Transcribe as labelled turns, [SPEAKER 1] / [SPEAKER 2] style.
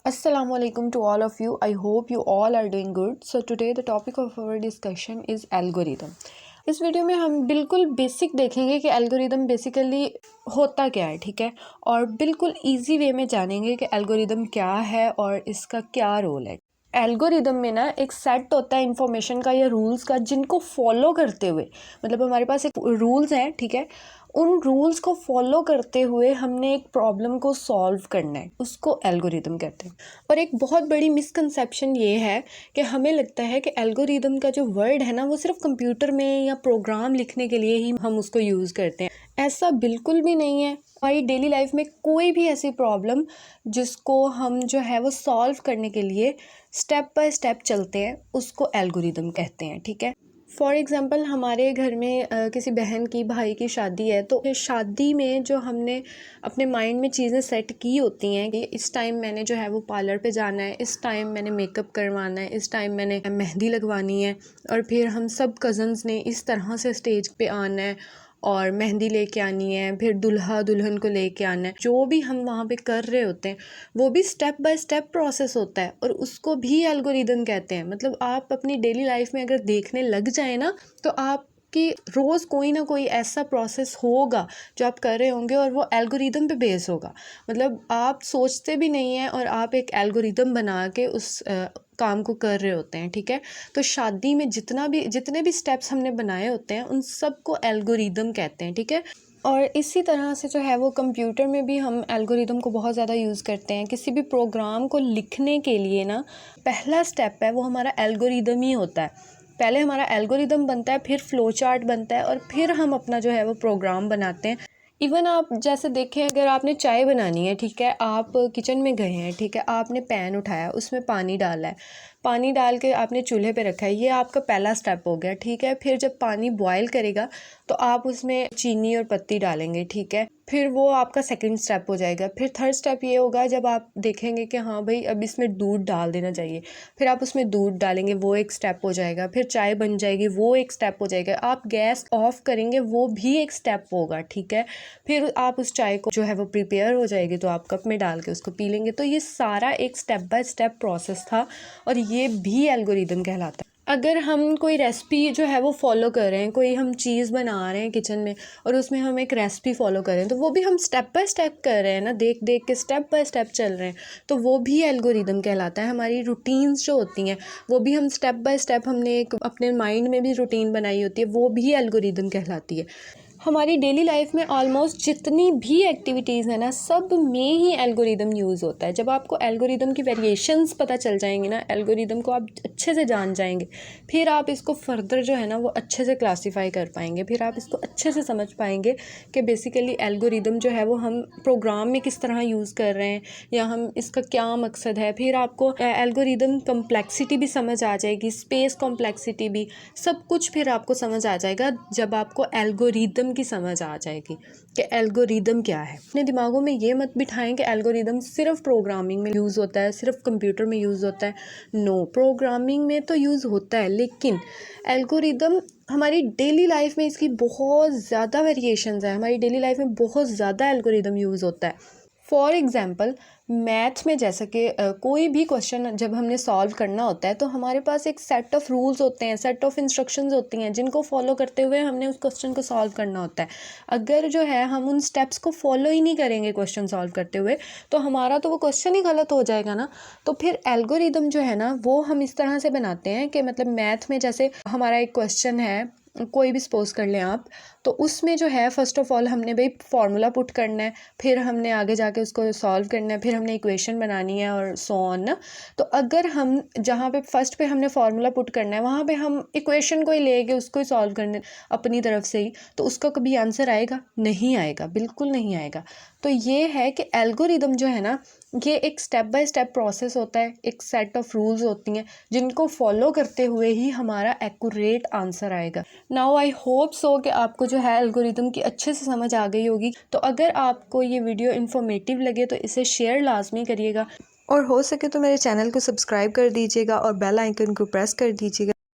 [SPEAKER 1] Assalamualaikum to all of you. I hope you all are doing good. So today the topic of our discussion is algorithm. इस video में हम बिल्कुल basic देखेंगे कि algorithm basically होता क्या है, ठीक है, और बिल्कुल इजी वे में जानेंगे कि एल्गोरिदम क्या है और इसका क्या रोल है। एल्गोरिदम में ना एक सेट होता है इंफॉर्मेशन का या रूल्स का, जिनको फॉलो करते हुए मतलब हमारे पास एक रूल्स हैं, ठीक है, उन रूल्स को फॉलो करते हुए हमने एक प्रॉब्लम को सॉल्व करना है, उसको एल्गोरिदम कहते हैं। और एक बहुत बड़ी मिसकंसेप्शन ये है कि हमें लगता है कि एल्गोरिदम का जो वर्ड है ना वो सिर्फ कंप्यूटर में या प्रोग्राम लिखने के लिए ही हम उसको यूज़ करते हैं। ऐसा बिल्कुल भी नहीं है। हमारी डेली लाइफ में कोई भी ऐसी प्रॉब्लम जिसको हम जो है वो सॉल्व करने के लिए स्टेप बाय स्टेप चलते हैं, उसको एल्गोरिदम कहते हैं, ठीक है। फॉर एग्ज़ाम्पल हमारे घर में किसी बहन की, भाई की शादी है, तो शादी में जो हमने अपने माइंड में चीज़ें सेट की होती हैं कि इस टाइम मैंने जो है वो पार्लर पे जाना है, इस टाइम मैंने मेकअप करवाना है, इस टाइम मैंने मेहंदी लगवानी है, और फिर हम सब कज़न्स ने इस तरह से स्टेज पे आना है और मेहंदी लेके आनी है, फिर दूल्हा दुल्हन को लेके आना है। जो भी हम वहाँ पे कर रहे होते हैं वो भी स्टेप बाय स्टेप प्रोसेस होता है और उसको भी एल्गोरिदम कहते हैं। मतलब आप अपनी डेली लाइफ में अगर देखने लग जाए ना, तो आप कि रोज़ कोई ना कोई ऐसा प्रोसेस होगा जो आप कर रहे होंगे और वो एल्गोरिदम पे बेस होगा। मतलब आप सोचते भी नहीं हैं और आप एक एल्गोरिदम बना के उस काम को कर रहे होते हैं, ठीक है। तो शादी में जितने भी स्टेप्स हमने बनाए होते हैं उन सब को एल्गोरिदम कहते हैं, ठीक है। और इसी तरह से जो है वो कंप्यूटर में भी हम एल्गोरिदम को बहुत ज़्यादा यूज़ करते हैं। किसी भी प्रोग्राम को लिखने के लिए ना पहला स्टेप है वो हमारा एल्गोरिदम ही होता है। पहले हमारा एल्गोरिदम बनता है, फिर फ़्लो चार्ट बनता है और फिर हम अपना जो है वो प्रोग्राम बनाते हैं। इवन आप जैसे देखें, अगर आपने चाय बनानी है, ठीक है, आप किचन में गए हैं, ठीक है, आपने पैन उठाया, उसमें पानी डाला है, पानी डाल के आपने चूल्हे पे रखा है, ये आपका पहला स्टेप हो गया, ठीक है। फिर जब पानी बॉयल करेगा तो आप उसमें चीनी और पत्ती डालेंगे, ठीक है, फिर वो आपका सेकंड स्टेप हो जाएगा। फिर थर्ड स्टेप ये होगा जब आप देखेंगे कि हाँ भाई अब इसमें दूध डाल देना चाहिए, फिर आप उसमें दूध डालेंगे, वो एक स्टेप हो जाएगा। फिर चाय बन जाएगी, वो एक स्टेप हो जाएगा। आप गैस ऑफ करेंगे, वो भी एक स्टेप होगा, ठीक है। फिर आप उस चाय को जो है वो प्रिपेयर हो जाएगी तो आप कप में डाल के उसको पी लेंगे। तो ये सारा एक स्टेप बाय स्टेप प्रोसेस था और ये भी एल्गोरिदम कहलाता है। अगर हम कोई रेसिपी जो है वो फॉलो कर रहे हैं, कोई हम चीज़ बना रहे हैं किचन में और उसमें हम एक रेसिपी फॉलो कर रहे हैं, तो वो भी हम स्टेप बाय स्टेप कर रहे हैं ना, देख देख के स्टेप बाय स्टेप चल रहे हैं, तो वो भी एल्गोरिदम कहलाता है। हमारी रूटीन्स जो होती हैं वो भी हम स्टेप बाय स्टेप, हमने एक अपने माइंड में भी रूटीन बनाई होती है, वो भी एल्गोरिदम कहलाती है। हमारी डेली लाइफ में ऑलमोस्ट जितनी भी एक्टिविटीज़ हैं ना, सब में ही एल्गोरिदम यूज़ होता है। जब आपको एल्गोरिदम की वेरिएशंस पता चल जाएंगी ना, एल्गोरिदम को आप अच्छे से जान जाएंगे, फिर आप इसको फर्दर जो है ना वो अच्छे से क्लासीफाई कर पाएंगे, फिर आप इसको अच्छे से समझ पाएंगे कि बेसिकली एल्गोरिदम जो है वो हम प्रोग्राम में किस तरह यूज़ कर रहे हैं या हम इसका क्या मकसद है। फिर आपको एल्गोरिदम कम्प्लेक्सिटी भी समझ आ जाएगी, स्पेस कॉम्प्लेक्सिटी भी, सब कुछ फिर आपको समझ आ जाएगा जब आपको एल्गोरिदम की समझ आ जाएगी कि एल्गोरिदम क्या है। अपने दिमागों में ये मत बिठाएं कि एल्गोरिदम सिर्फ प्रोग्रामिंग में यूज़ होता है, सिर्फ कंप्यूटर में यूज़ होता है। नो, प्रोग्रामिंग में तो यूज़ होता है, लेकिन एल्गोरिदम हमारी डेली लाइफ में इसकी बहुत ज़्यादा वेरिएशंस है। हमारी डेली लाइफ में बहुत ज़्यादा एल्गोरिदम यूज़ होता है। फॉर एग्ज़ाम्पल मैथ में जैसा कि कोई भी क्वेश्चन जब हमने सॉल्व करना होता है तो हमारे पास एक सेट ऑफ रूल्स होते हैं, सेट ऑफ इंस्ट्रक्शंस होती हैं, जिनको फॉलो करते हुए हमने उस क्वेश्चन को सॉल्व करना होता है। अगर जो है हम उन स्टेप्स को फॉलो ही नहीं करेंगे क्वेश्चन सॉल्व करते हुए, तो हमारा तो वो क्वेश्चन ही गलत हो जाएगा ना। तो फिर एल्गोरिदम जो है ना वो हम इस तरह से बनाते हैं कि मतलब मैथ में जैसे हमारा एक क्वेश्चन है, कोई भी सपोज कर लें आप, तो उसमें जो है फ़र्स्ट ऑफ़ ऑल हमने भाई फार्मूला पुट करना है, फिर हमने आगे जाके उसको सॉल्व करना है, फिर हमने इक्वेशन बनानी है और सो ऑन ना। तो अगर हम जहाँ पे फर्स्ट पे हमने फार्मूला पुट करना है वहाँ पे हम इक्वेशन को ही लेके उसको ही सॉल्व करने अपनी तरफ से ही, तो उसका कभी आंसर आएगा? नहीं आएगा, बिल्कुल नहीं आएगा। तो ये है कि एल्गोरिदम जो है ना ये एक स्टेप बाय स्टेप प्रोसेस होता है, एक सेट ऑफ रूल्स होती हैं जिनको फॉलो करते हुए ही हमारा एक्यूरेट आंसर आएगा। नाउ आई होप सो कि आपको जो है एल्गोरिदम की अच्छे से समझ आ गई होगी। तो अगर आपको ये वीडियो इन्फॉर्मेटिव लगे तो इसे शेयर लाजमी करिएगा और हो सके तो मेरे चैनल को सब्सक्राइब कर दीजिएगा और बेल आइकन को प्रेस कर दीजिएगा।